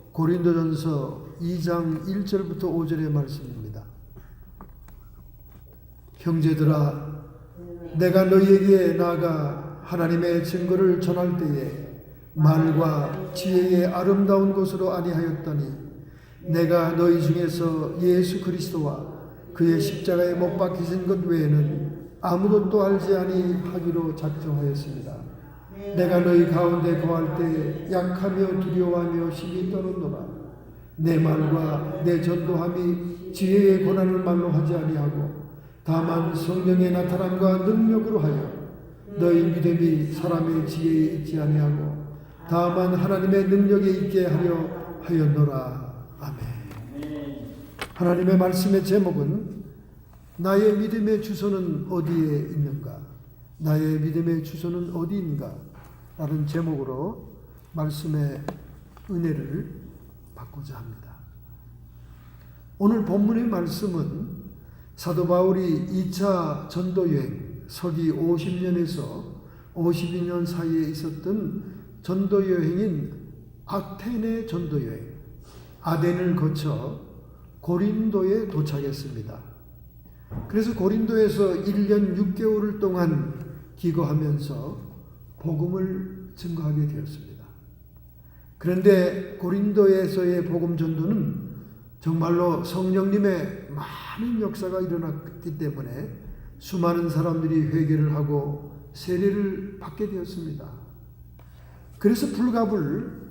고린도전서 2장 1절부터 5절의 말씀입니다. 형제들아, 내가 너희에게 나아가 하나님의 증거를 전할 때에 말과 지혜의 아름다운 것으로 아니하였더니 내가 너희 중에서 예수 그리스도와 그의 십자가에 못 박히신 것 외에는 아무것도 알지 아니하기로 작정하였습니다. 내가 너희 가운데 거할 때 약하며 두려워하며 심히 떠는노라. 내 말과 내 전도함이 지혜의 고난을 말로 하지 아니하고 다만 성령의 나타남과 능력으로 하여 너희 믿음이 사람의 지혜에 있지 아니하고 다만 하나님의 능력에 있게 하려 하였노라. 아멘. 하나님의 말씀의 제목은 나의 믿음의 주소는 어디에 있는가? 나의 믿음의 주소는 어디인가? 라는 제목으로 말씀의 은혜를 받고자 합니다. 오늘 본문의 말씀은 사도 바울이 2차 전도여행 서기 50년에서 52년 사이에 있었던 전도여행인 아테네 전도여행, 아덴을 거쳐 고린도에 도착했습니다. 그래서 고린도에서 1년 6개월 동안 기거하면서 복음을 증거하게 되었습니다. 그런데 고린도에서의 복음 전도는 정말로 성령님의 많은 역사가 일어났기 때문에 수많은 사람들이 회개를 하고 세례를 받게 되었습니다. 그래서 불갑을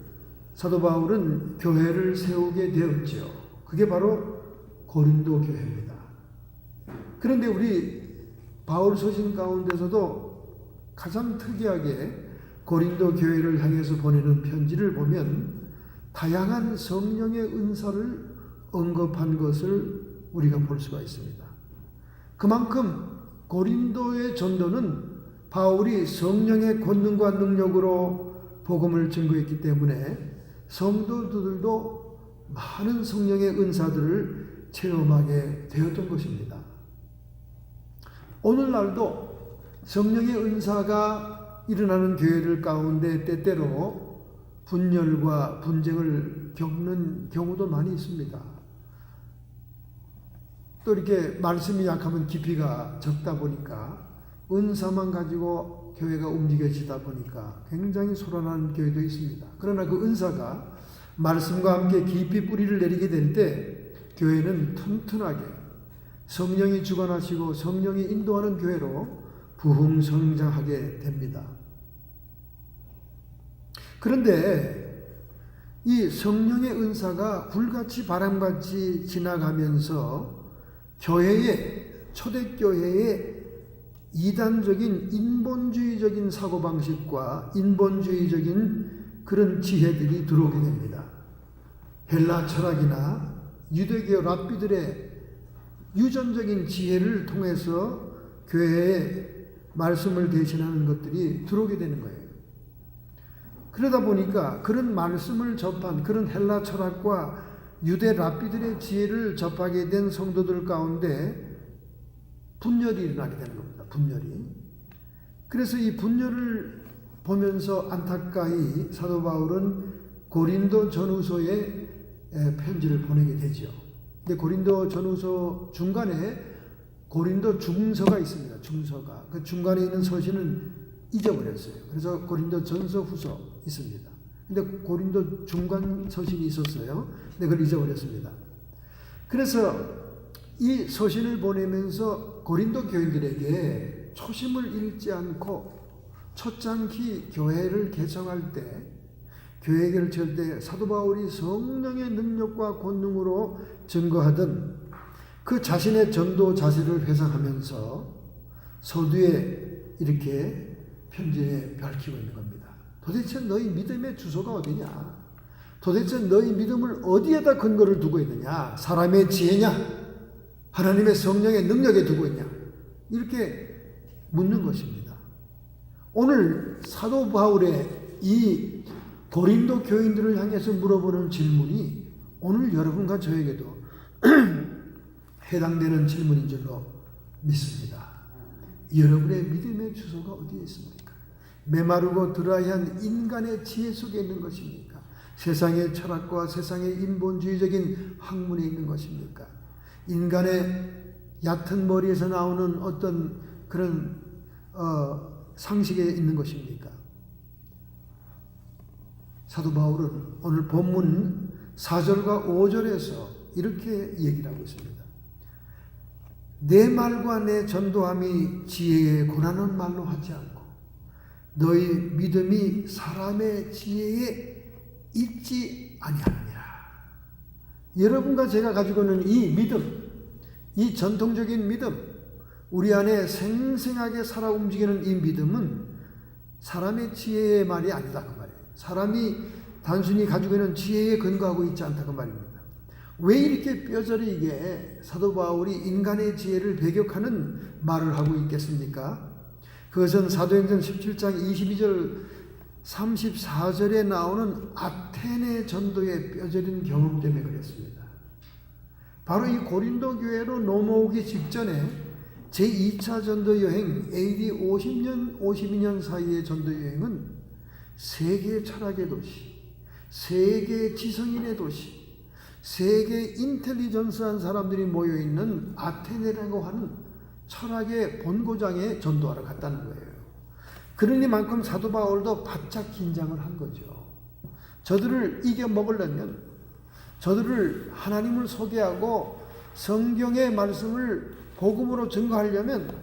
사도 바울은 교회를 세우게 되었죠. 그게 바로 고린도 교회입니다. 그런데 우리 바울 서신 가운데서도 가장 특이하게 고린도 교회를 향해서 보내는 편지를 보면 다양한 성령의 은사를 언급한 것을 우리가 볼 수가 있습니다. 그만큼 고린도의 전도는 바울이 성령의 권능과 능력으로 복음을 증거했기 때문에 성도들도 많은 성령의 은사들을 체험하게 되었던 것입니다. 오늘날도 성령의 은사가 일어나는 교회들 가운데 때때로 분열과 분쟁을 겪는 경우도 많이 있습니다. 또 이렇게 말씀이 약하면 깊이가 적다 보니까 은사만 가지고 교회가 움직여지다 보니까 굉장히 소란한 교회도 있습니다. 그러나 그 은사가 말씀과 함께 깊이 뿌리를 내리게 될 때 교회는 튼튼하게 성령이 주관하시고 성령이 인도하는 교회로 부흥성장하게 됩니다. 그런데 이 성령의 은사가 불같이 바람같이 지나가면서 교회에, 초대교회에 이단적인 인본주의적인 사고방식과 인본주의적인 그런 지혜들이 들어오게 됩니다. 헬라 철학이나 유대교 랍비들의 유전적인 지혜를 통해서 교회에 말씀을 대신하는 것들이 들어오게 되는 거예요. 그러다 보니까 그런 말씀을 접한 그런 헬라 철학과 유대 랍비들의 지혜를 접하게 된 성도들 가운데 분열이 일어나게 되는 겁니다. 분열이. 그래서 이 분열을 보면서 안타까이 사도 바울은 고린도 전후서에 편지를 보내게 되죠. 근데 고린도 전후서 중간에 고린도 중서가 있습니다. 중서가. 그 중간에 있는 서신은 잊어버렸어요. 그래서 고린도 전서 후서 있습니다. 근데 고린도 중간 서신이 있었어요. 근데 그걸 잊어버렸습니다. 그래서 이 서신을 보내면서 고린도 교인들에게 초심을 잃지 않고 초창기 교회를 개척할 때 교회를 칠 때 사도 바울이 성령의 능력과 권능으로 증거하던 그 자신의 전도 자세를 회상하면서 서두에 이렇게 편지에 밝히고 있는 겁니다. 도대체 너희 믿음의 주소가 어디냐? 도대체 너희 믿음을 어디에다 근거를 두고 있느냐? 사람의 지혜냐? 하나님의 성령의 능력에 두고 있냐? 이렇게 묻는 것입니다. 오늘 사도 바울의 이 고린도 교인들을 향해서 물어보는 질문이 오늘 여러분과 저에게도 해당되는 질문인 줄로 믿습니다. 여러분의 믿음의 주소가 어디에 있습니까? 메마르고 드라이한 인간의 지혜 속에 있는 것입니까? 세상의 철학과 세상의 인본주의적인 학문에 있는 것입니까? 인간의 얕은 머리에서 나오는 어떤 그런 상식에 있는 것입니까? 사도 바울은 오늘 본문 4절과 5절에서 이렇게 얘기를 하고 있습니다. 내 말과 내 전도함이 지혜에 고난한 말로 하지 않고 너희 믿음이 사람의 지혜에 있지 아니하느니라. 여러분과 제가 가지고 있는 이 믿음, 이 전통적인 믿음, 우리 안에 생생하게 살아 움직이는 이 믿음은 사람의 지혜의 말이 아니다 그 말이에요. 사람이 단순히 가지고 있는 지혜에 근거하고 있지 않다 그 말입니다. 왜 이렇게 뼈저리게 사도 바울이 인간의 지혜를 배격하는 말을 하고 있겠습니까? 그것은 사도행전 17장 22절 34절에 나오는 아테네 전도의 뼈저린 경험 때문에 그랬습니다. 바로 이 고린도 교회로 넘어오기 직전에 제2차 전도 여행 AD 50년 52년 사이의 전도 여행은 세계 철학의 도시, 세계 지성인의 도시, 세계 인텔리전스한 사람들이 모여있는 아테네라고 하는 철학의 본고장에 전도하러 갔다는 거예요. 그러니만큼 사도 바울도 바짝 긴장을 한 거죠. 저들을 이겨먹으려면, 저들을 하나님을 소개하고 성경의 말씀을 복음으로 증거하려면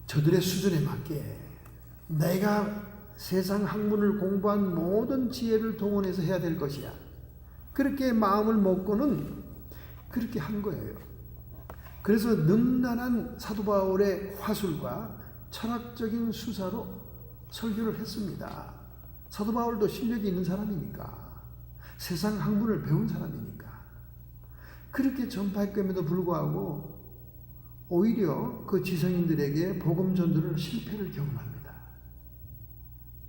저들의 수준에 맞게 내가 세상 학문을 공부한 모든 지혜를 동원해서 해야 될 것이야. 그렇게 마음을 먹고는 그렇게 한 거예요. 그래서 능란한 사도 바울의 화술과 철학적인 수사로 설교를 했습니다. 사도 바울도 실력이 있는 사람이니까, 세상 학문을 배운 사람이니까 그렇게 전파했음에도 불구하고 오히려 그 지성인들에게 복음 전도를 실패를 경험합니다.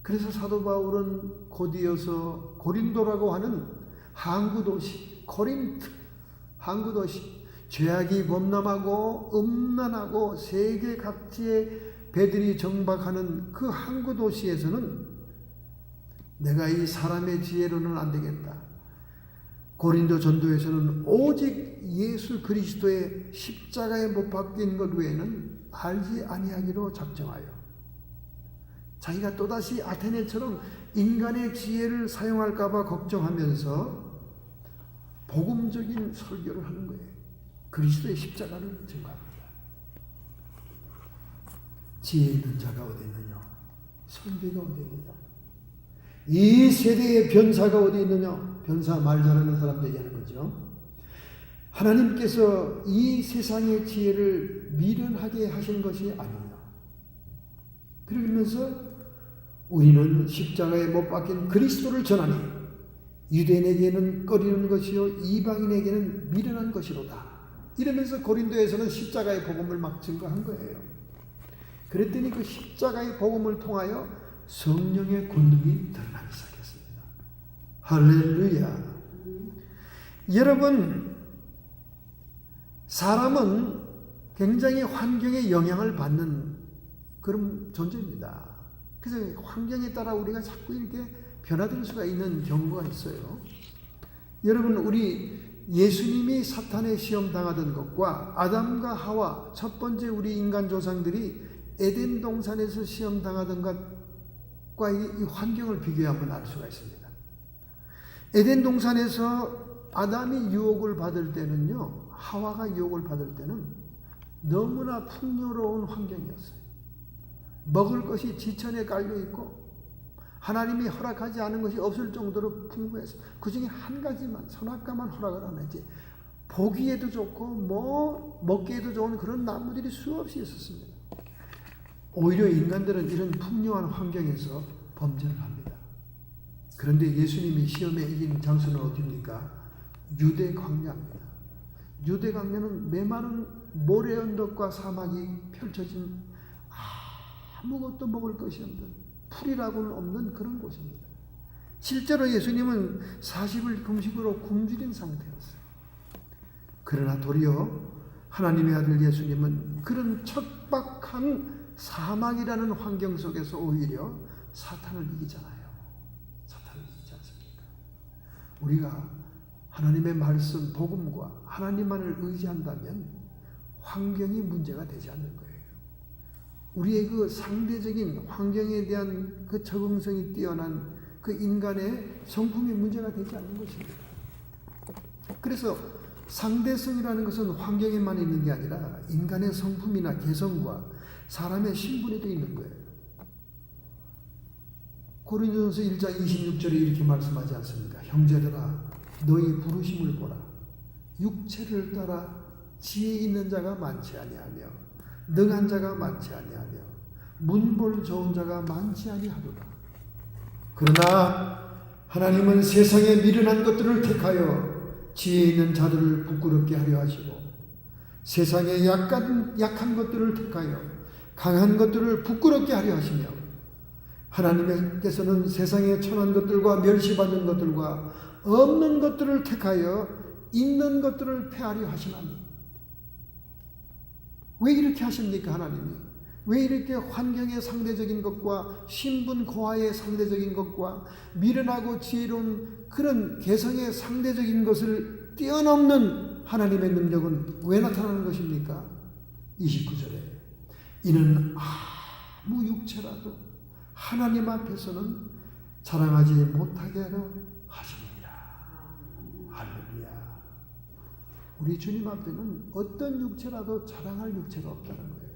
그래서 사도 바울은 곧이어서 고린도라고 하는 항구 도시, 코린트 항구 도시, 죄악이 범람하고 음란하고 세계 각지의 배들이 정박하는 그 항구 도시에서는 내가 이 사람의 지혜로는 안 되겠다. 고린도 전도에서는 오직 예수 그리스도의 십자가에 못 박힌 것 외에는 알지 아니하기로 작정하여 자기가 또다시 아테네처럼 인간의 지혜를 사용할까 봐 걱정하면서 복음적인 설교를 하는 거예요. 그리스도의 십자가를 증거합니다. 지혜 있는 자가 어디 있느냐? 선비가 어디 있느냐? 이 세대의 변사가 어디 있느냐? 변사 말 잘하는 사람도 얘기하는 거죠. 하나님께서 이 세상의 지혜를 미련하게 하신 것이 아니냐. 그러면서 우리는 십자가에 못 박힌 그리스도를 전하니 유대인에게는 꺼리는 것이요 이방인에게는 미련한 것이로다. 이러면서 고린도에서는 십자가의 복음을 막 증거한 거예요. 그랬더니 그 십자가의 복음을 통하여 성령의 권능이 드러나기 시작했습니다. 할렐루야. 여러분, 사람은 굉장히 환경에 영향을 받는 그런 존재입니다. 그래서 환경에 따라 우리가 자꾸 이렇게 변화될 수가 있는 경우가 있어요. 여러분, 우리 예수님이 사탄의 시험 당하던 것과 아담과 하와 첫 번째 우리 인간 조상들이 에덴 동산에서 시험 당하던 것과 이 환경을 비교하면 알 수가 있습니다. 에덴 동산에서 아담이 유혹을 받을 때는요, 하와가 유혹을 받을 때는 너무나 풍요로운 환경이었어요. 먹을 것이 지천에 깔려 있고 하나님이 허락하지 않은 것이 없을 정도로 풍부했어요. 그 중에 한 가지만, 선악과만 허락을 안 했지 보기에도 좋고 먹기에도 좋은 그런 나무들이 수없이 있었습니다. 오히려 인간들은 이런 풍요한 환경에서 범죄를 합니다. 그런데 예수님이 시험에 이긴 장소는 어디입니까? 유대 광야입니다. 유대 광야는 메마른 모래 언덕과 사막이 펼쳐진 아무것도 먹을 것이 없는, 풀이라고는 없는 그런 곳입니다. 실제로 예수님은 40일 금식으로 굶주린 상태였어요. 그러나 도리어 하나님의 아들 예수님은 그런 척박한 사막이라는 환경 속에서 오히려 사탄을 이기잖아요. 사탄을 이기지 않습니까? 우리가 하나님의 말씀, 복음과 하나님만을 의지한다면 환경이 문제가 되지 않는 거예요. 우리의 그 상대적인 환경에 대한 그 적응성이 뛰어난 그 인간의 성품이 문제가 되지 않는 것입니다. 그래서 상대성이라는 것은 환경에만 있는 게 아니라 인간의 성품이나 개성과 사람의 신분에도 있는 거예요. 고린도전서 1장 26절에 이렇게 말씀하지 않습니까? 형제들아 너희 부르심을 보라. 육체를 따라 지혜 있는 자가 많지 아니하며 능한 자가 많지 아니하며 문벌 좋은 자가 많지 아니하도다. 그러나 하나님은 세상에 미련한 것들을 택하여 지혜 있는 자들을 부끄럽게 하려 하시고 세상에 약한 것들을 택하여 강한 것들을 부끄럽게 하려 하시며 하나님께서는 세상에 천한 것들과 멸시받는 것들과 없는 것들을 택하여 있는 것들을 폐하려 하시나니. 왜 이렇게 하십니까? 하나님이 왜 이렇게 환경의 상대적인 것과 신분 고하의 상대적인 것과 미련하고 지혜로운 그런 개성의 상대적인 것을 뛰어넘는 하나님의 능력은 왜 나타나는 것입니까? 29절에 이는 아무 육체라도 하나님 앞에서는 자랑하지 못하게 하려 하십니다. 할렐루야. 우리 주님 앞에는 어떤 육체라도 자랑할 육체가 없다는 거예요.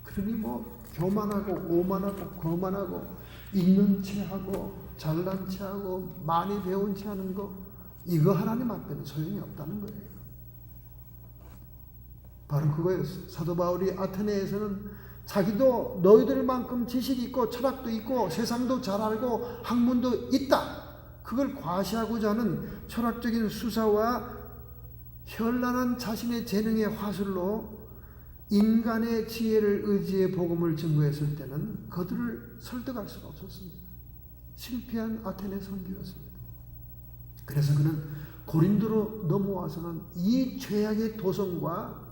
그러니 뭐 교만하고 오만하고 거만하고 있는 체하고 잘난 체하고 많이 배운 체하는 거 이거 하나님 앞에는 소용이 없다는 거예요. 바로 그거였어요. 사도 바울이 아테네에서는 자기도 너희들만큼 지식이 있고 철학도 있고 세상도 잘 알고 학문도 있다. 그걸 과시하고자 하는 철학적인 수사와 현란한 자신의 재능의 화술로 인간의 지혜를 의지해 복음을 증거했을 때는 그들을 설득할 수가 없었습니다. 실패한 아테네 선교였습니다. 그래서 그는 고린도로 넘어와서는 이 죄악의 도성과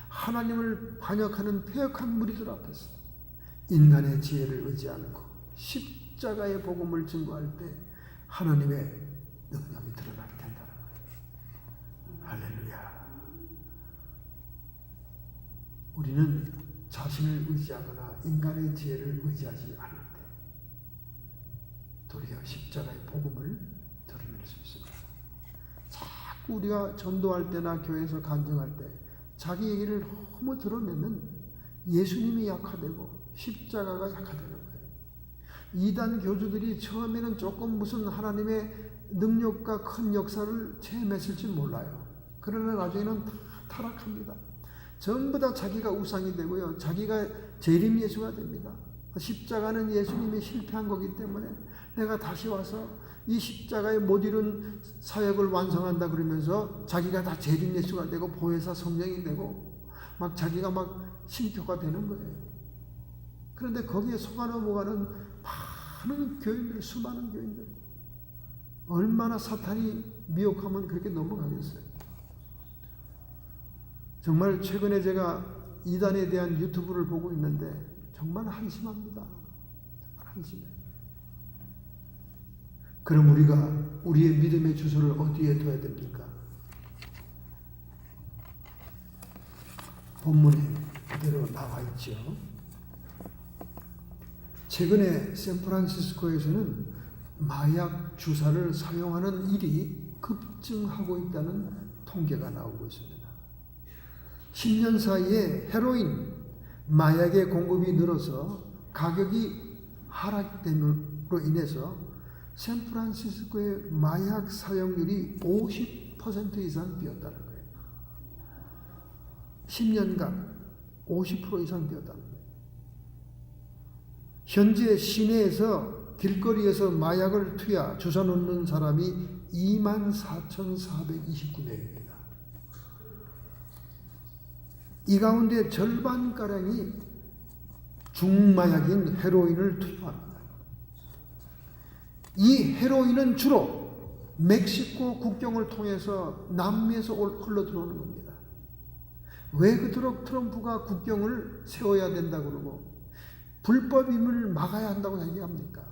하나님을 반역하는 폐역한 무리들 앞에서 인간의 지혜를 의지 않고 십자가의 복음을 증거할 때 하나님의 능력이 드러나게 된다는 거예요. 할렐루야. 우리는 자신을 의지하거나 인간의 지혜를 의지하지 않을 때 도리어 십자가의 복음을 드러낼 수 있습니다. 자꾸 우리가 전도할 때나 교회에서 간증할 때 자기 얘기를 너무 드러내면 예수님이 약화되고 십자가가 약화되는 거예요. 이단 교주들이 처음에는 조금 무슨 하나님의 능력과 큰 역사를 체험했을지 몰라요. 그러나 나중에는 다 타락합니다. 전부 다 자기가 우상이 되고요. 자기가 재림 예수가 됩니다. 십자가는 예수님이 실패한 거기 때문에 내가 다시 와서 이 십자가에 못 이룬 사역을 완성한다 그러면서 자기가 다 재림 예수가 되고 보혜사 성령이 되고 막 자기가 막 신표가 되는 거예요. 그런데 거기에 속아 넘어가는 많은 교인들, 수많은 교인들 얼마나 사탄이 미혹하면 그렇게 넘어가겠어요. 정말 최근에 제가 이단에 대한 유튜브를 보고 있는데 정말 한심합니다. 정말 한심해요. 그럼 우리가 우리의 믿음의 주소를 어디에 둬야 됩니까? 본문에 그대로 나와 있죠. 최근에 샌프란시스코에서는 마약 주사를 사용하는 일이 급증하고 있다는 통계가 나오고 있습니다. 10년 사이에 헤로인, 마약의 공급이 늘어서 가격이 하락됨으로 인해서 샌프란시스코의 마약 사용률이 50% 이상 뛰었다는 거예요. 10년간 50% 이상 뛰었다는 거예요. 현재 시내에서 길거리에서 마약을 투여 주사 놓는 사람이 24,429명입니다. 이 가운데 절반가량이 중마약인 헤로인을 투여합니다. 이 헤로인은 주로 멕시코 국경을 통해서 남미에서 흘러 들어오는 겁니다. 왜 그토록 트럼프가 국경을 세워야 된다고 그러고 불법임을 막아야 한다고 얘기합니까?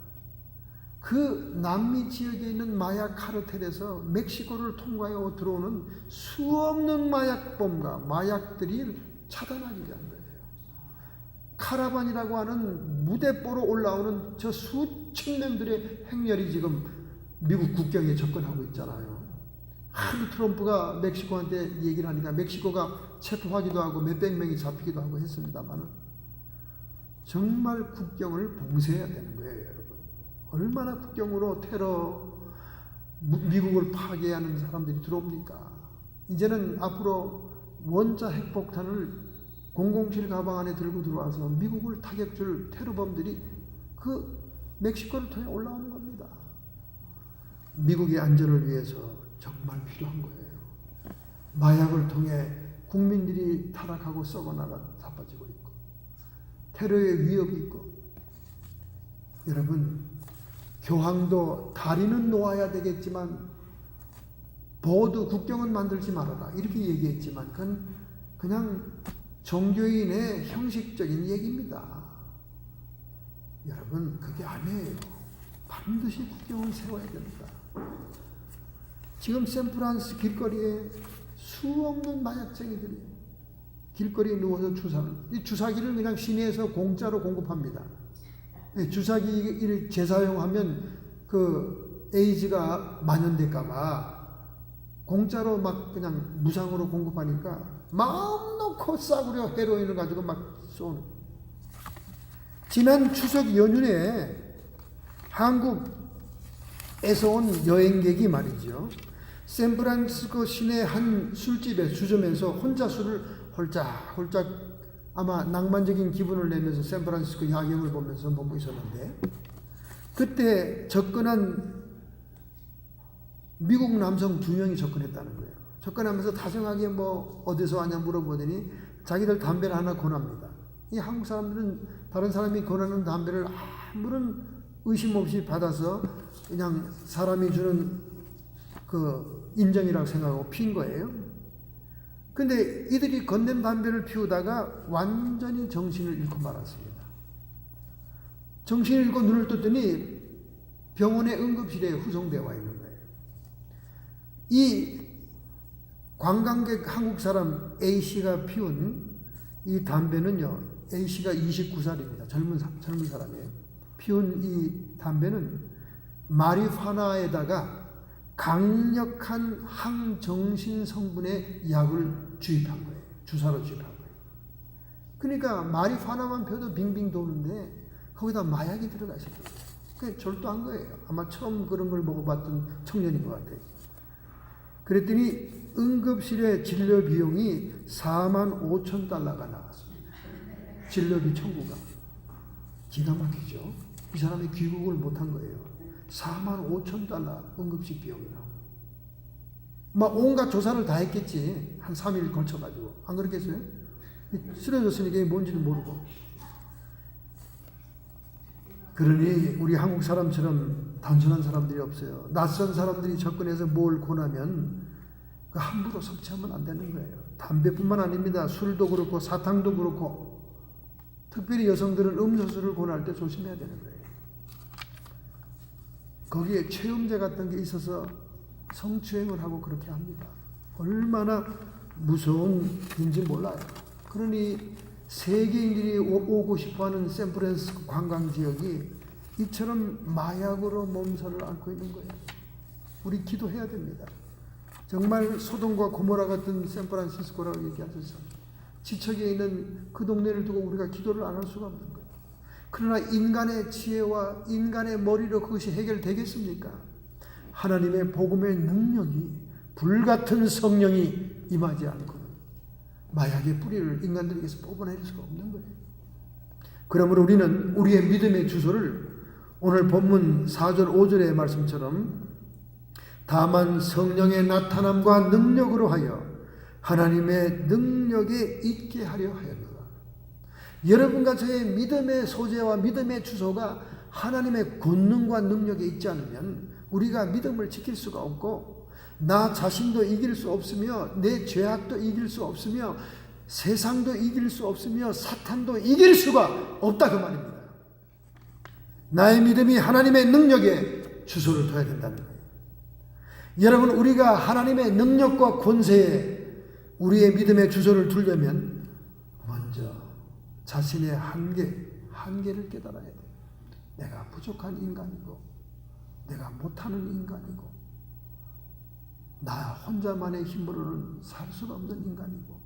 그 남미 지역에 있는 마약 카르텔에서 멕시코를 통과하여 들어오는 수없는 마약범과 마약들이 차단하기 위한 거예요. 카라반이라고 하는 무대뽀로 올라오는 저 수천 명들의 행렬이 지금 미국 국경에 접근하고 있잖아요. 하도 트럼프가 멕시코한테 얘기를 하니까 멕시코가 체포하기도 하고 몇백 명이 잡히기도 하고 했습니다만 정말 국경을 봉쇄해야 되는 거예요, 여러분. 얼마나 국경으로 테러, 미국을 파괴하는 사람들이 들어옵니까? 이제는 앞으로 원자 핵폭탄을 007 가방 안에 들고 들어와서 미국을 타격줄 테러범들이 그 멕시코를 통해 올라오는 겁니다. 미국의 안전을 위해서 정말 필요한 거예요. 마약을 통해 국민들이 타락하고 썩어나가 자빠지고 있고 테러의 위협이 있고, 여러분 교황도 다리는 놓아야 되겠지만 모두 국경은 만들지 말아라 이렇게 얘기했지만 그건 그냥 종교인의 형식적인 얘기입니다. 여러분 그게 아니에요. 반드시 국경을 세워야 됩니다. 지금 샌프란시스코 길거리에 수없는 마약쟁이들이 길거리에 누워서 이 주사기를 그냥 시내에서 공짜로 공급합니다. 주사기를 재사용하면 그 에이즈가 만연될까봐 공짜로 막 그냥 무상으로 공급하니까 마음 놓고 싸구려 헤로인을 가지고 막 쏘는. 지난 추석 연휴에 한국에서 온 여행객이 말이죠. 샌프란시스코 시내 한 술집에 주점에서 혼자 술을 홀짝홀짝 아마 낭만적인 기분을 내면서 샌프란시스코 야경을 보면서 먹고 있었는데 그때 접근한 미국 남성 2명이 접근했다는 거예요. 접근하면서 다정하게 뭐 어디서 왔냐 물어보더니 자기들 담배를 하나 권합니다. 이 한국 사람들은 다른 사람이 권하는 담배를 아무런 의심 없이 받아서 그냥 사람이 주는 그 인정이라고 생각하고 피운 거예요. 근데 이들이 건넨 담배를 피우다가 완전히 정신을 잃고 말았습니다. 정신을 잃고 눈을 떴더니 병원의 응급실에 후송되어 와 있는 거예요. 이 관광객 한국 사람 A씨가 피운 이 담배는요, A씨가 29살입니다. 젊은 사람이에요. 피운 이 담배는 마리화나에다가 강력한 항정신 성분의 약을 주입한 거예요. 주사로 주입한 거예요. 그러니까 마리화나만 펴도 빙빙 도는데 거기다 마약이 들어가 있었던 거예요. 그게 절도한 거예요. 아마 처음 그런 걸 먹어봤던 청년인 것 같아요. 그랬더니 응급실의 진료 비용이 45,000달러가 나왔습니다. 진료비 청구가. 기가 막히죠. 이 사람이 귀국을 못한 거예요. 45,000달러 응급실 비용이 나오고. 막 온갖 조사를 다 했겠지. 한 3일 걸쳐가지고. 안 그렇겠어요? 쓰러졌으니까 이게 뭔지도 모르고. 그러니 우리 한국 사람처럼 단순한 사람들이 없어요. 낯선 사람들이 접근해서 뭘 권하면 그 함부로 섭취하면 안 되는 거예요. 담배뿐만 아닙니다. 술도 그렇고 사탕도 그렇고 특별히 여성들은 음료수를 권할 때 조심해야 되는 거예요. 거기에 체험제 같은 게 있어서 성추행을 하고 그렇게 합니다. 얼마나 무서운 일인지 몰라요. 그러니 세계인들이 오고 싶어하는 샌프란시스코 관광지역이 이처럼 마약으로 몸살을 앓고 있는 거예요. 우리 기도해야 됩니다. 정말 소돔과 고모라 같은 샌프란시스코라고 얘기하셔서 지척에 있는 그 동네를 두고 우리가 기도를 안 할 수가 없는 거예요. 그러나 인간의 지혜와 인간의 머리로 그것이 해결되겠습니까? 하나님의 복음의 능력이 불같은 성령이 임하지 않고는 마약의 뿌리를 인간들에게서 뽑아낼 수가 없는 거예요. 그러므로 우리는 우리의 믿음의 주소를 오늘 본문 4절 5절의 말씀처럼 다만 성령의 나타남과 능력으로 하여 하나님의 능력에 있게 하려 하였노라. 여러분과 저의 믿음의 소재와 믿음의 주소가 하나님의 권능과 능력에 있지 않으면 우리가 믿음을 지킬 수가 없고 나 자신도 이길 수 없으며 내 죄악도 이길 수 없으며 세상도 이길 수 없으며 사탄도 이길 수가 없다 그 말입니다. 나의 믿음이 하나님의 능력에 주소를 둬야 된다는 거예요. 여러분, 우리가 하나님의 능력과 권세에 우리의 믿음의 주소를 두려면 먼저 자신의 한계를 깨달아야 돼요. 내가 부족한 인간이고, 내가 못하는 인간이고, 나 혼자만의 힘으로는 살 수가 없는 인간이고,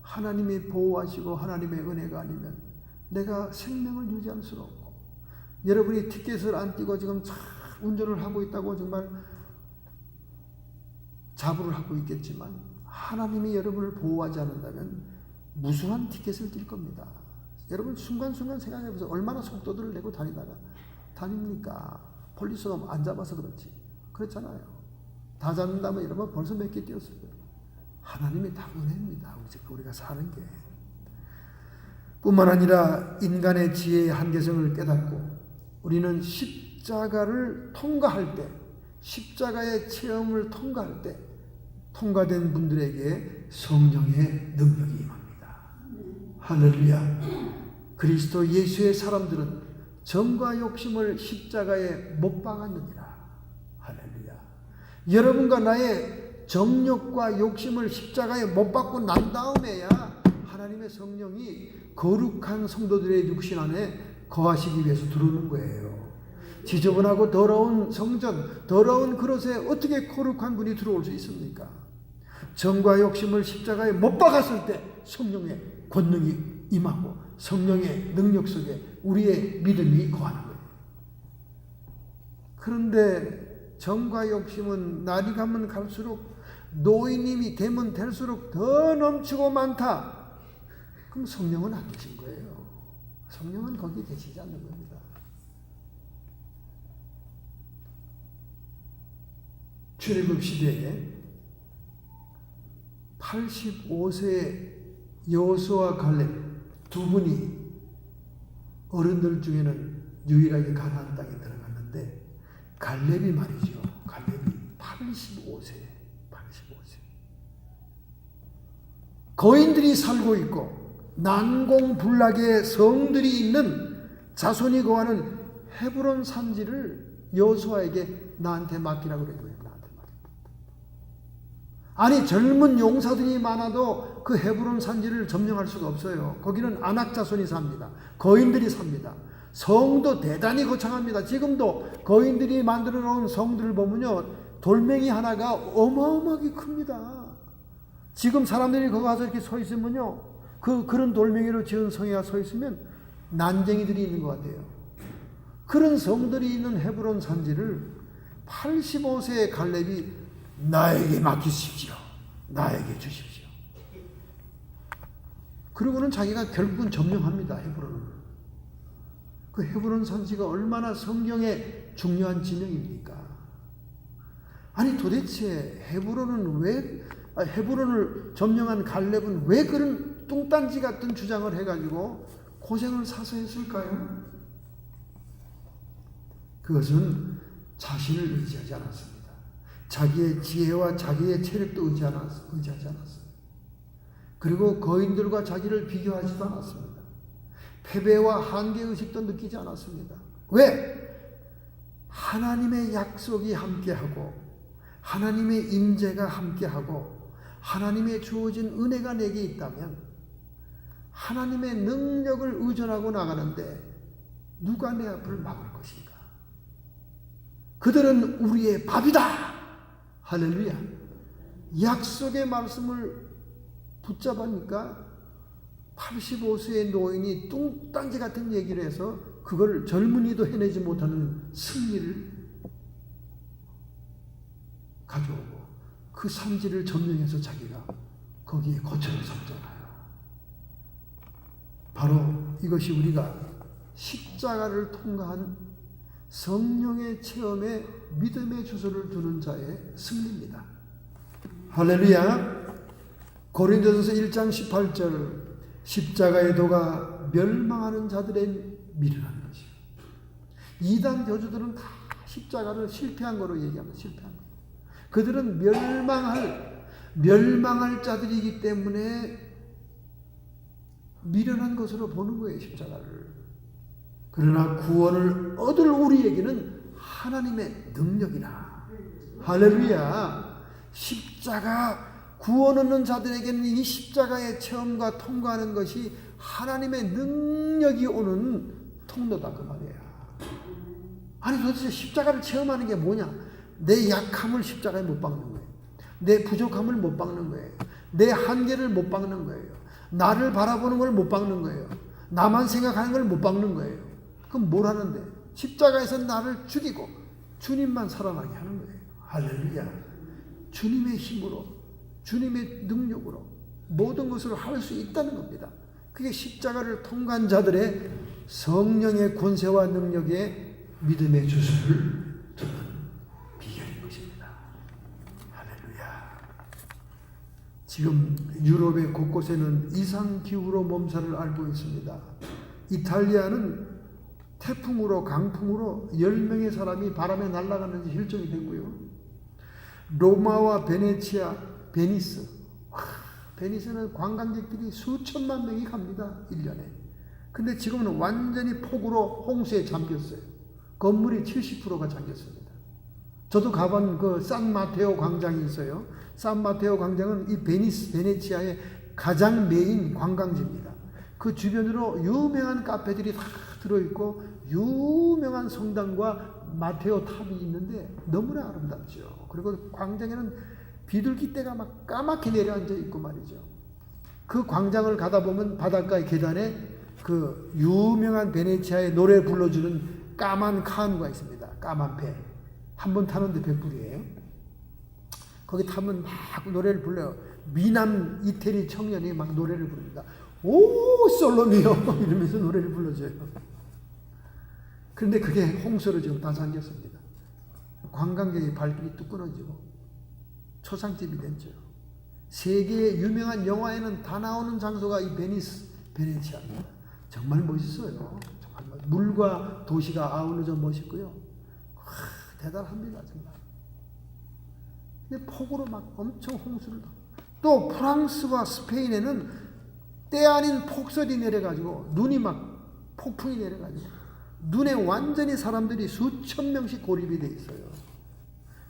하나님이 보호하시고 하나님의 은혜가 아니면 내가 생명을 유지할 수가 없고, 여러분이 티켓을 안 띄고 지금 잘 운전을 하고 있다고 정말 자부를 하고 있겠지만, 하나님이 여러분을 보호하지 않는다면 무수한 티켓을 띨 겁니다. 여러분 순간순간 생각해보세요. 얼마나 속도들을 내고 다닙니까? 폴리스가 안 잡아서 그렇지. 그렇잖아요. 다 잡는다면 여러분 벌써 몇 개 뛰었을 거예요. 하나님이 다 은혜입니다. 우리가 사는 게. 뿐만 아니라 인간의 지혜의 한계성을 깨닫고 우리는 십자가를 통과할 때, 십자가의 체험을 통과할 때 통과된 분들에게 성령의 능력이 임합니다. 할렐루야. 그리스도 예수의 사람들은 정과 욕심을 십자가에 못 박았느니라. 할렐루야. 여러분과 나의 정욕과 욕심을 십자가에 못 박고 난 다음에야 하나님의 성령이 거룩한 성도들의 육신 안에 거하시기 위해서 들어오는 거예요. 지저분하고 더러운 성전, 더러운 그릇에 어떻게 거룩한 분이 들어올 수 있습니까? 정과 욕심을 십자가에 못 박았을 때 성령의 권능이 임하고 성령의 능력 속에 우리의 믿음이 거하는 거예요. 그런데 정과 욕심은 날이 가면 갈수록, 노인님이 되면 될수록 더 넘치고 많다. 그럼 성령은 안 계신 거예요. 성령은 거기 계시지 않는 겁니다. 출애굽 시대에 85세 여호수아와 갈렙 두 분이 어른들 중에는 유일하게 가나안 땅에 들어갔는데, 갈렙이 말이죠. 갈렙이 85세. 거인들이 살고 있고 난공불락의 성들이 있는 자손이 거하는 헤브론 산지를 여호수아에게 나한테 맡기라고 그래요. 아니, 젊은 용사들이 많아도 그 헤브론 산지를 점령할 수가 없어요. 거기는 아낙 자손이 삽니다. 거인들이 삽니다. 성도 대단히 거창합니다. 지금도 거인들이 만들어 놓은 성들을 보면요, 돌멩이 하나가 어마어마하게 큽니다. 지금 사람들이 거기 가서 이렇게 서 있으면요, 그런 돌멩이로 지은 성에 서 있으면 난쟁이들이 있는 것 같아요. 그런 성들이 있는 헤브론 산지를 85세의 갈렙이 나에게 맡기십시오. 나에게 주십시오. 그리고는 자기가 결국은 점령합니다. 헤브론을. 그 헤브론 산지가 얼마나 성경에 중요한 지명입니까? 아니, 도대체 헤브론을 점령한 갈렙은 왜 그런 뚱딴지 같은 주장을 해가지고 고생을 사서 했을까요? 그것은 자신을 의지하지 않았습니다. 자기의 지혜와 자기의 체력도 의지하지 않았어요. 그리고 거인들과 자기를 비교하지도 않았습니다. 패배와 한계의식도 느끼지 않았습니다. 왜? 하나님의 약속이 함께하고 하나님의 임재가 함께하고 하나님의 주어진 은혜가 내게 있다면 하나님의 능력을 의존하고 나가는데 누가 내 앞을 막을 것인가? 그들은 우리의 밥이다. 할렐루야. 약속의 말씀을 붙잡으니까 85세의 노인이 뚱딴지 같은 얘기를 해서 그걸 젊은이도 해내지 못하는 승리를 가져오고 그 산지를 점령해서 자기가 거기에 거처를 삼잖아요. 바로 이것이 우리가 십자가를 통과한 성령의 체험에 믿음의 주소를 두는 자의 승리입니다. 할렐루야. 고린도전서 1장 18절, 십자가의 도가 멸망하는 자들의 미련한 것이요. 이단 교주들은 다 십자가를 실패한 거로 얘기합니다. 실패한 거. 그들은 멸망할 자들이기 때문에 미련한 것으로 보는 거예요, 십자가를. 그러나 구원을 얻을 우리에게는 하나님의 능력이라. 할렐루야. 십자가 구원 얻는 자들에게는 이 십자가의 체험과 통과하는 것이 하나님의 능력이 오는 통로다 그 말이야. 아니 도대체 십자가를 체험하는 게 뭐냐? 내 약함을 십자가에 못 박는 거예요. 내 부족함을 못 박는 거예요. 내 한계를 못 박는 거예요. 나를 바라보는 걸 못 박는 거예요. 나만 생각하는 걸 못 박는 거예요. 그럼 뭘 하는데? 십자가에서 나를 죽이고 주님만 살아나게 하는 거예요. 할렐루야. 주님의 힘으로, 주님의 능력으로 모든 것을 할 수 있다는 겁니다. 그게 십자가를 통과한 자들의 성령의 권세와 능력에 믿음의 주술을 두는 비결인 것입니다. 할렐루야. 지금 유럽의 곳곳에는 이상기후로 몸살을 앓고 있습니다. 이탈리아는 태풍으로 강풍으로 10명의 사람이 바람에 날아가는지 실종이 됐고요. 로마와 베네치아, 베니스. 베니스는 관광객들이 수천만 명이 갑니다. 1년에. 근데 지금은 완전히 폭우로 홍수에 잠겼어요. 건물이 70%가 잠겼습니다. 저도 가본 그 산마테오 광장이 있어요. 산마테오 광장은 이 베네치아의 가장 메인 관광지입니다. 그 주변으로 유명한 카페들이 다 들어있고 유명한 성당과 마테오 탑이 있는데 너무나 아름답죠. 그리고 광장에는 비둘기떼가 막 까맣게 내려앉아 있고 말이죠. 그 광장을 가다 보면 바닷가의 계단에 그 유명한 베네치아의 노래 불러주는 까만 카누가 있습니다. 까만 배. 한 번 타는데 100불이에요. 거기 타면 막 노래를 불러요. 미남 이태리 청년이 막 노래를 부릅니다. 오 솔로미오 이러면서 노래를 불러줘요. 그런데 그게 홍수로 지금 다 잠겼습니다. 관광객의 발길이 뚝 끊어지고 초상집이 됐죠. 세계의 유명한 영화에는 다 나오는 장소가 이 베네치아입니다. 정말 멋있어요. 정말 물과 도시가 아우러져 멋있고요. 대단합니다 정말. 근데 폭우로 막 엄청 홍수를 또 프랑스와 스페인에는 때 아닌 폭설이 내려가지고 눈이 막 폭풍이 내려가지고 눈에 완전히 사람들이 수천 명씩 고립이 돼 있어요.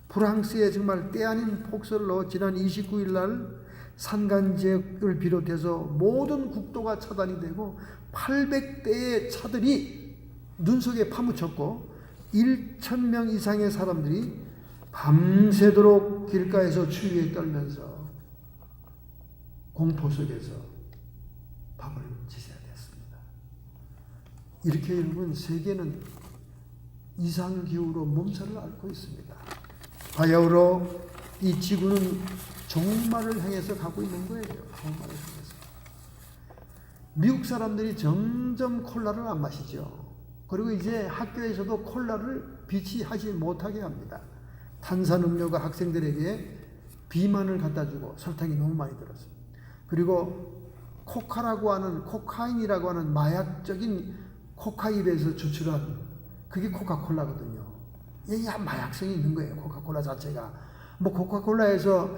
프랑스에 정말 때 아닌 폭설로 지난 29일 날 산간 지역을 비롯해서 모든 국도가 차단이 되고 800대의 차들이 눈 속에 파묻혔고 1,000명 이상의 사람들이 밤새도록 길가에서 추위에 떨면서 공포 속에서 밤을 지새야 됐습니다. 이렇게 여러분 세계는 이상기후로 몸살을 앓고 있습니다. 바야흐로 이 지구는 종말을 향해서 가고 있는 거예요. 종말을 향해서. 미국 사람들이 점점 콜라를 안 마시죠. 그리고 이제 학교에서도 콜라를 비치하지 못하게 합니다. 탄산음료가 학생들에게 비만을 갖다 주고 설탕이 너무 많이 들었습니다. 그리고 코카라고 하는 코카인이라고 하는 마약적인 코카잎에서 추출한 그게 코카콜라거든요. 이게 마약성이 있는 거예요. 코카콜라 자체가. 뭐 코카콜라에서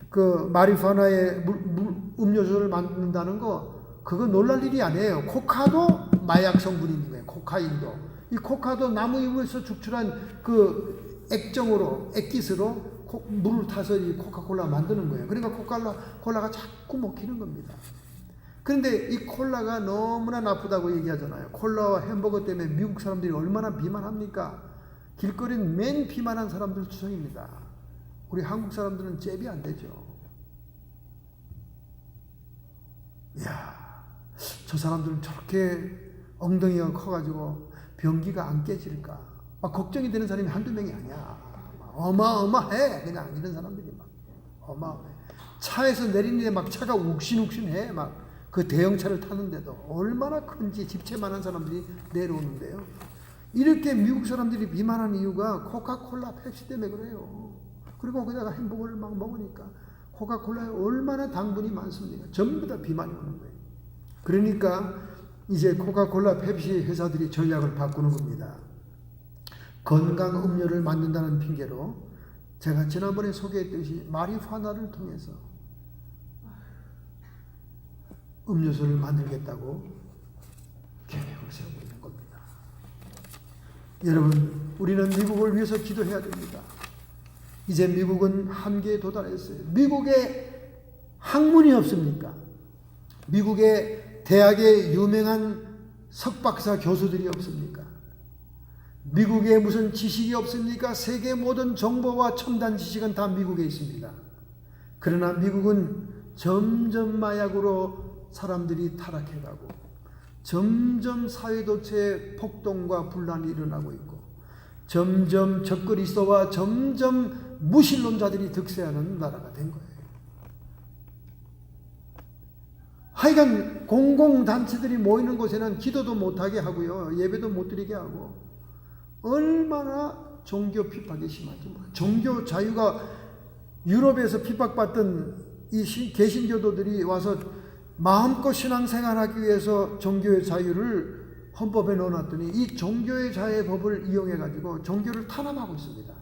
그 마리화나의 음료수를 만든다는 거 그거 놀랄 일이 아니에요. 코카도 마약 성분이 있는 거예요. 코카인도. 이 코카도 나무 잎에서 추출한 그 액정으로 액기스로 물을 타서 이 코카콜라 만드는 거예요. 그러니까 코카콜라가 자꾸 먹히는 겁니다. 그런데 이 콜라가 너무나 나쁘다고 얘기하잖아요. 콜라와 햄버거 때문에 미국 사람들이 얼마나 비만합니까? 길거리는 맨 비만한 사람들 투성입니다. 우리 한국 사람들은 잽이 안 되죠. 이야, 저 사람들은 저렇게 엉덩이가 커가지고 변기가 안 깨질까? 막 걱정이 되는 사람이 한두 명이 아니야. 어마어마해. 그냥 이런 사람들이 막 어마어마해. 차에서 내리는데 막 차가 욱신욱신해. 막 그 대형차를 타는데도 얼마나 큰지 집채만한 사람들이 내려오는데요. 이렇게 미국 사람들이 비만한 이유가 코카콜라, 펩시 때문에 그래요. 그리고 거기다가 햄버거를 막 먹으니까 코카콜라에 얼마나 당분이 많습니까? 전부 다 비만이 오는 거예요. 그러니까 이제 코카콜라, 펩시 회사들이 전략을 바꾸는 겁니다. 건강 음료를 만든다는 핑계로 제가 지난번에 소개했듯이 마리화나를 통해서 음료수를 만들겠다고 계획을 세우고 있는 겁니다. 여러분, 우리는 미국을 위해서 기도해야 됩니다. 이제 미국은 한계에 도달했어요. 미국에 학문이 없습니까? 미국의 대학에 유명한 석박사 교수들이 없습니까? 미국에 무슨 지식이 없습니까? 세계 모든 정보와 첨단 지식은 다 미국에 있습니다. 그러나 미국은 점점 마약으로 사람들이 타락해가고 점점 사회도체의 폭동과 분란이 일어나고 있고 점점 적그리스도와 점점 무신론자들이 득세하는 나라가 된 거예요. 하여간 공공단체들이 모이는 곳에는 기도도 못하게 하고요. 예배도 못 드리게 하고 얼마나 종교 핍박이 심하지. 종교 자유가 유럽에서 핍박받던 이 개신교도들이 와서 마음껏 신앙생활하기 위해서 종교의 자유를 헌법에 넣어놨더니 이 종교의 자유의 법을 이용해가지고 종교를 탄압하고 있습니다.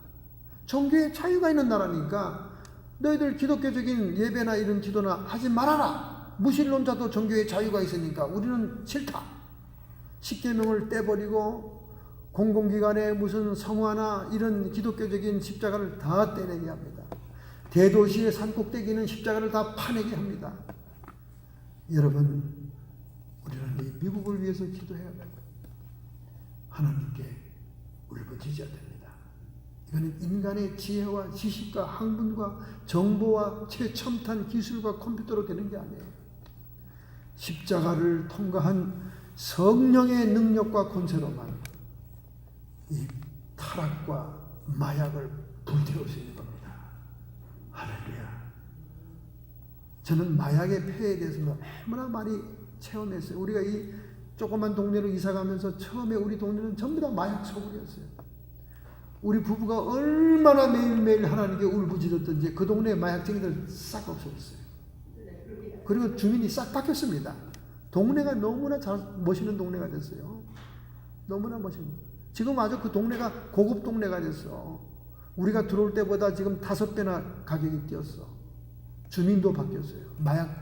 종교의 자유가 있는 나라니까 너희들 기독교적인 예배나 이런 기도나 하지 말아라. 무신론자도 종교의 자유가 있으니까 우리는 싫다. 십계명을 떼버리고 공공기관에 무슨 성화나 이런 기독교적인 십자가를 다 떼내게 합니다. 대도시의 산꼭대기는 십자가를 다 파내게 합니다. 여러분, 우리는 이 미국을 위해서 기도해야 되고 하나님께 울부짖어야 됩니다. 이거는 인간의 지혜와 지식과 학문과 정보와 최첨단 기술과 컴퓨터로 되는 게 아니에요. 십자가를 통과한 성령의 능력과 권세로만 이 타락과 마약을 불태울 수 있는 겁니다. 할렐루야. 저는 마약의 폐해에 대해서 너무나 많이 체험했어요. 우리가 이 조그만 동네로 이사 가면서 처음에 우리 동네는 전부 다 마약 소굴이었어요. 우리 부부가 얼마나 매일매일 하나님께 울부짖었던지 그 동네에 마약쟁이들 싹 없어졌어요. 그리고 주민이 싹 바뀌었습니다. 동네가 너무나 멋있는 동네가 됐어요. 너무나 멋있는. 지금 아주 그 동네가 고급 동네가 됐어. 우리가 들어올 때보다 지금 5배나 가격이 뛰었어. 주민도 바뀌었어요. 마약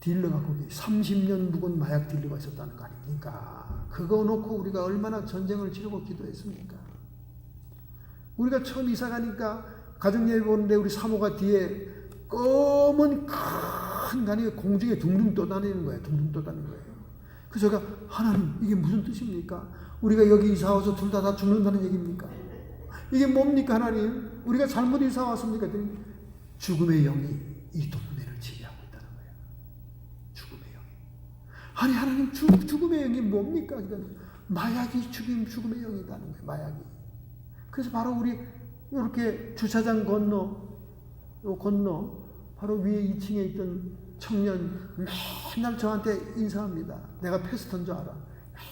딜러가 거기 30년 묵은 마약 딜러가 있었다는 거 아닙니까? 그거 놓고 우리가 얼마나 전쟁을 치르고 기도했습니까? 우리가 처음 이사 가니까 가정예배 보는데 우리 사모가 뒤에 검은 큰 간이 공중에 둥둥 떠다니는 거예요. 둥둥 떠다니는 거예요. 그래서 제가 하나님 이게 무슨 뜻입니까? 우리가 여기 이사 와서 둘 다 죽는다는 얘기입니까? 이게 뭡니까 하나님? 우리가 잘못 이사 왔습니까? 죽음의 영이 이 동네를 지배하고 있다는 거예요. 죽음의 영이. 아니 하나님 죽음의 영이 뭡니까? 이건 마약이 죽음의 영이라는 거예요. 마약이. 그래서 바로 우리 이렇게 주차장 건너 바로 위에 2층에 있던 청년 맨날 저한테 인사합니다. 내가 패스터인 줄 알아.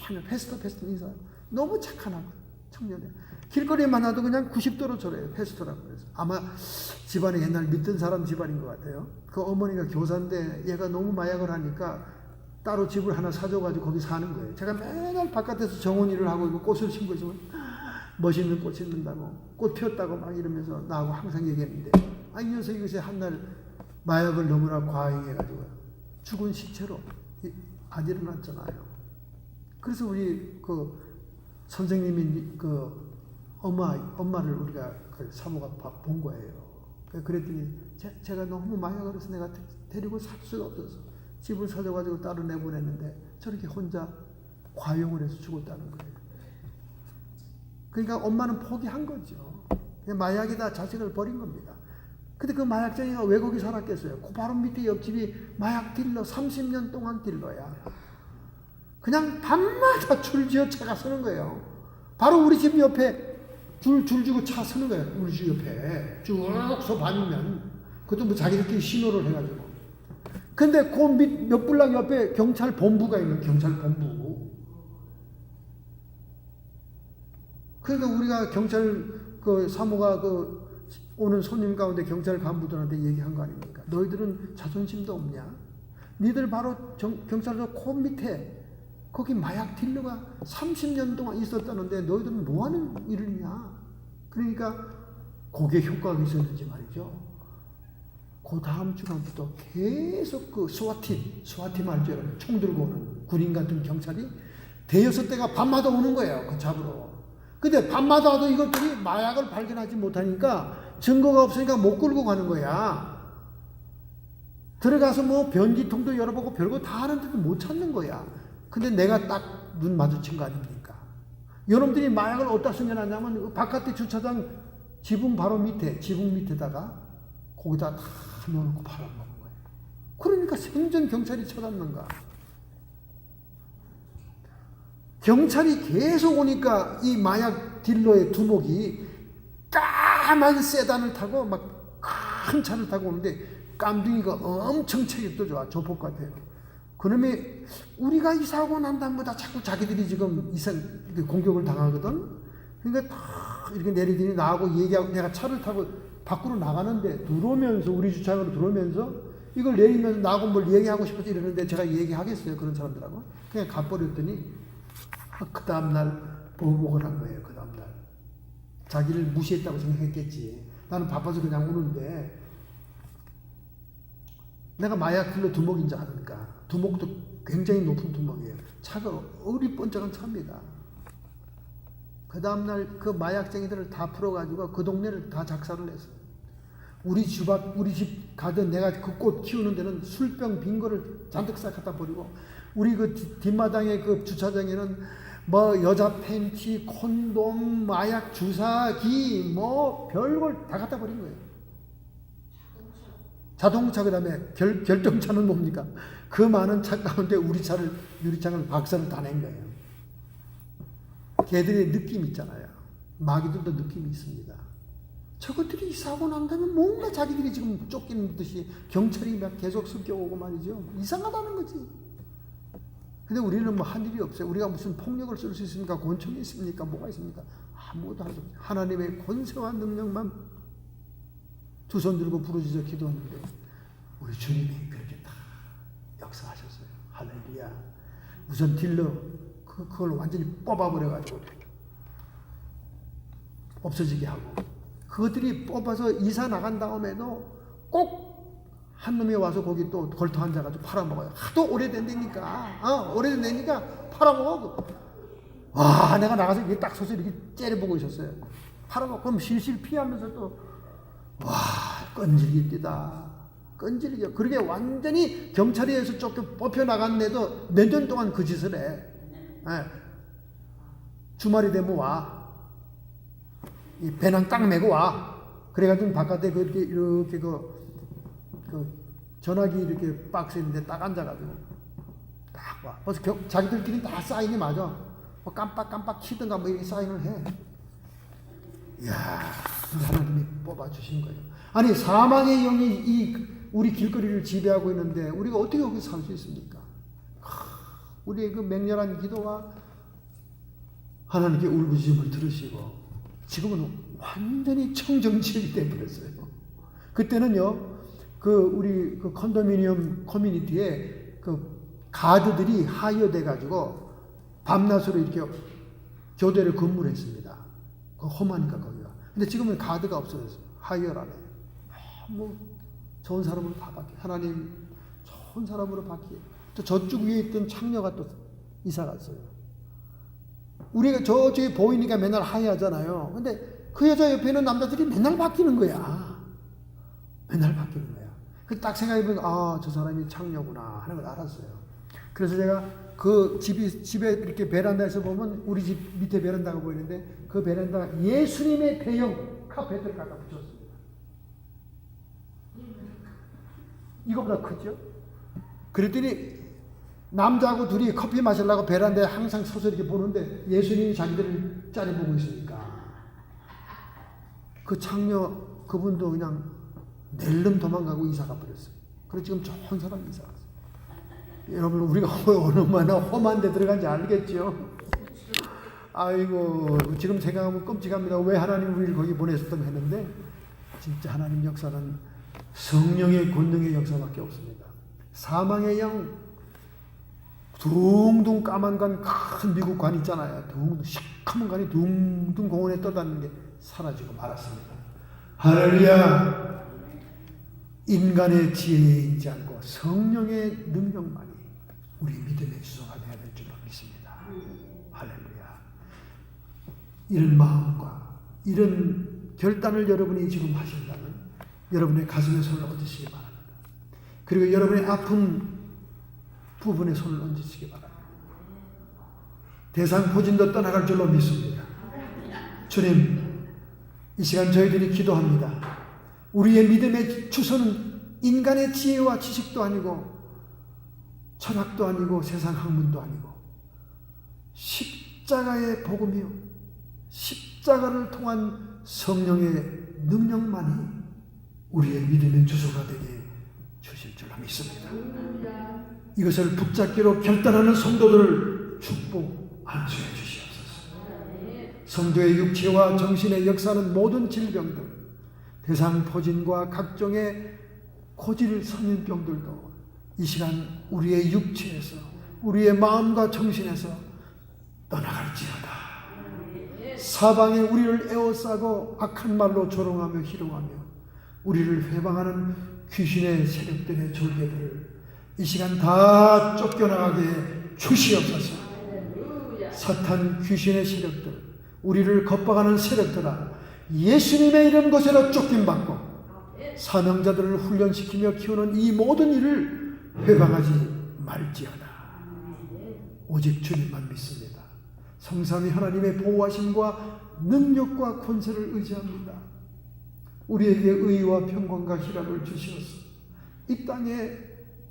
맨날 패스터 인사. 너무 착한 청년이에요. 길거리에 만나도 그냥 90도로 저래요. 패스터라고 그래서. 아마 집안에 옛날 믿던 사람 집안인 것 같아요. 그 어머니가 교사인데 얘가 너무 마약을 하니까 따로 집을 하나 사줘가지고 거기 사는 거예요. 제가 맨날 바깥에서 정원 일을 하고 있고 꽃을 심고 있으면 멋있는 꽃 심는다고 꽃 피웠다고 막 이러면서 나하고 항상 얘기했는데 이 녀석이 요새 한날 마약을 너무나 과잉해가지고 죽은 시체로 안 일어났잖아요. 그래서 우리 그 선생님이 그 엄마를 우리가 그 사모가 본 거예요. 그랬더니 제가 너무 마약을 해서 내가 데리고 살 수가 없어서 집을 사줘가지고 따로 내보냈는데 저렇게 혼자 과용을 해서 죽었다는 거예요. 그러니까 엄마는 포기한 거죠. 그냥 마약에다 자식을 버린 겁니다. 근데 그 마약쟁이가 왜 거기 살았겠어요? 그 바로 밑에 옆집이 마약 딜러 30년 동안 딜러야. 그냥 밤마다 줄지어 차가 서는 거예요. 바로 우리 집 옆에 줄 주고 차 서는 거예요. 우리 집 옆에 쭉 서 다니면 그것도 뭐 자기들끼리 신호를 해가지고. 근데 그 몇 블락 옆에 경찰 본부가 있는 경찰 본부. 그러니까 우리가 경찰 그 사모가 그 오는 손님 가운데 경찰 간부들한테 얘기한 거 아닙니까? 너희들은 자존심도 없냐? 니들 바로 경찰서 코 밑에 거기 마약 딜러가 30년 동안 있었다는데 너희들은 뭐 하는 일이냐? 그러니까 그게 효과가 있었는지 말이죠. 그 다음 주간부터 계속 그 스와팀 알죠? 여러분? 총 들고 오는 군인 같은 경찰이 대여섯 대가 밤마다 오는 거예요. 그 잡으러. 근데 밤마다 와도 이것들이 마약을 발견하지 못하니까 증거가 없으니까 못 끌고 가는 거야. 들어가서 뭐 변기통도 열어보고 별거 다 하는데도 못 찾는 거야. 근데 내가 딱 눈 마주친 거 아닙니까? 여러분들이 마약을 어디다 숨겨놨냐면 바깥에 주차장 지붕 바로 밑에, 지붕 밑에다가 거기다 다 넣어놓고 팔아먹는 거예요. 그러니까 생전 경찰이 쳐다는가. 경찰이 계속 오니까 이 마약 딜러의 두목이 까만 세단을 타고 막 큰 차를 타고 오는데 깜둥이가 엄청 체격도 좋아. 조폭 같아요. 그놈이 우리가 이사하고 난 다음보다 자꾸 자기들이 지금 공격을 당하거든. 그러니까 다 이렇게 내리더니 나하고 얘기하고 내가 차를 타고 밖으로 나가는데 들어오면서 우리 주차장으로 들어오면서 이걸 내리면서 나하고 뭘 얘기하고 싶어서 이러는데 제가 얘기하겠어요. 그런 사람들하고. 그냥 가버렸더니 그 다음날 보복을 한 거예요. 그 다음날. 자기를 무시했다고 생각했겠지. 나는 바빠서 그냥 오는데 내가 마약 딜러 두목인 줄 아니까. 두목도 굉장히 높은 두목이에요. 차가 어리번쩍한 차입니다. 그 다음날 그 마약쟁이들을 다 풀어가지고 그 동네를 다 작살을 냈어요. 우리 집 가든 내가 그 꽃 키우는 데는 술병 빈 거를 잔뜩 싹 갖다 버리고 우리 그 뒷마당에 그 주차장에는 뭐 여자 팬티, 콘돔, 마약 주사기 뭐 별걸 다 갖다 버린 거예요. 자동차 그다음에 결정차는 뭡니까? 그 많은 차 가운데 우리 차를 유리창을 박살을 다 낸 거예요. 걔들의 느낌 있잖아요. 마귀들도 느낌이 있습니다. 저것들이 사고 난다면 뭔가 자기들이 지금 쫓기는 듯이 경찰이 막 계속 습격오고 말이죠. 이상하다는 거지. 근데 우리는 뭐 한 일이 없어요. 우리가 무슨 폭력을 쓸 수 있습니까? 권총이 있습니까? 뭐가 있습니까? 아무것도 할 수 없어요. 하나님의 권세와 능력만 두 손 들고 부르짖어 기도하는데 우리 주님이 그렇게 다 역사하셨어요. 할렐루야. 우선 딜러 그걸 완전히 뽑아버려가지고 없어지게 하고 그것들이 뽑아서 이사 나간 다음에도 꼭 한 놈이 와서 거기 또 걸터 앉아가지고 팔아먹어요. 하도 오래된 데니까 오래된 데니까 팔아먹어. 와 내가 나가서 이게 딱 서서 이렇게 째려보고 있었어요. 팔아먹고 그럼 실실 피하면서 또 와 끈질기 뛰다. 끈질겨. 그렇게 완전히 경찰에 의해서 쫓겨 뽑혀나갔는데도 몇 년 동안 그 짓을 해. 주말이 되면 와. 이 배낭 딱 메고 와. 그래가지고 바깥에 이렇게 그 전화기 이렇게 박스 있는데 딱 앉아가지고 딱 와. 벌써 자기들끼리 다 사인이 맞아. 뭐 깜빡깜빡 치든가 뭐 이렇게 사인을 해. 이야, 하나님이 뽑아주신 거예요. 아니, 사망의 영이 우리 길거리를 지배하고 있는데 우리가 어떻게 여기 살 수 있습니까? 우리의 그 맹렬한 기도와 하나님께 울부짖음을 들으시고 지금은 완전히 청정지역이 되어버렸어요. 그때는요, 우리 컨도미니엄 커뮤니티에 가드들이 하이어돼가지고 밤낮으로 이렇게 교대를 근무를 했습니다. 험하니까 거기가. 근데 지금은 가드가 없어졌어요. 하이어를 안 해요. 뭐 좋은 사람으로 다 바뀌어요. 하나님 좋은 사람으로 바뀌어요. 또 저쪽 위에 있던 창녀가 또 이사 갔어요. 우리가 저쪽에 보이니까 맨날 하이하잖아요. 근데 그 여자 옆에 있는 남자들이 맨날 바뀌는 거야. 맨날 바뀌는 거야. 그 딱 생각해보면 저 사람이 창녀구나 하는 걸 알았어요. 그래서 제가 그 집에 이렇게 베란다에서 보면 우리 집 밑에 베란다가 보이는데 그 베란다가 예수님의 배경 카페트를 갖다 붙였습니다. 이거보다 크죠? 그랬더니 남자하고 둘이 커피 마시려고 베란다에 항상 서서 이렇게 보는데 예수님이 자기들을 짜려보고 있으니까 그 창녀 그분도 그냥 낼름 도망가고 이사가 버렸어요. 그래서 지금 좋은 사람이 이사 갔어요. 여러분 우리가 얼마나 험한 데 들어간지 알겠죠? 아이고 지금 생각하면 끔찍합니다. 왜 하나님 우리를 거기 보내셨던 했는데 진짜 하나님 역사는 성령의 권능의 역사밖에 없습니다. 사망의 영 둥둥 까만 관 큰 미국 관 있잖아요. 둥둥 시커먼 관이 둥둥 공원에 떠다니는 게 사라지고 말았습니다. 할렐루야. 인간의 지혜에 있지 않고 성령의 능력만이 우리 믿음의 주소가 되어야 될 줄 믿습니다. 할렐루야. 이런 마음과 이런 결단을 여러분이 지금 하신다면 여러분의 가슴에 손을 얹으시기 바랍니다. 그리고 여러분의 아픈 부분에 손을 얹으시기 바랍니다. 대상포진도 떠나갈 줄로 믿습니다. 주님, 이 시간 저희들이 기도합니다. 우리의 믿음의 주소는 인간의 지혜와 지식도 아니고 철학도 아니고 세상 학문도 아니고 십자가의 복음이요, 십자가를 통한 성령의 능력만이 우리의 믿음의 주소가 되게 주실 줄로 믿습니다. 이것을 붙잡기로 결단하는 성도들을 축복 안수해 주시옵소서. 성도의 육체와 정신의 역사는 모든 질병들, 대상포진과 각종의 고질 성인병들도 이 시간 우리의 육체에서, 우리의 마음과 정신에서 떠나갈지어다. 사방에 우리를 에워싸고 악한 말로 조롱하며 희롱하며 우리를 회방하는 귀신의 세력들의 졸개들을 이 시간 다 쫓겨나가게 주시옵소서. 사탄 귀신의 세력들, 우리를 겁박하는 세력들아, 예수님의 이름 것으로 쫓김받고 사명자들을 훈련시키며 키우는 이 모든 일을 회방하지 말지어다. 오직 주님만 믿습니다. 성삼위 하나님의 보호하심과 능력과 권세를 의지합니다. 우리에게 의와 평강과 희락을 주시옵소서. 이 땅에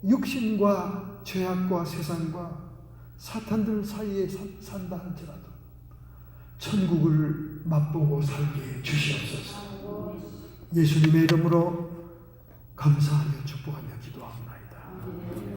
육신과 죄악과 세상과 사탄들 사이에 산다 할지라도 천국을 맛보고 살게 주시옵소서. 예수님의 이름으로 감사하며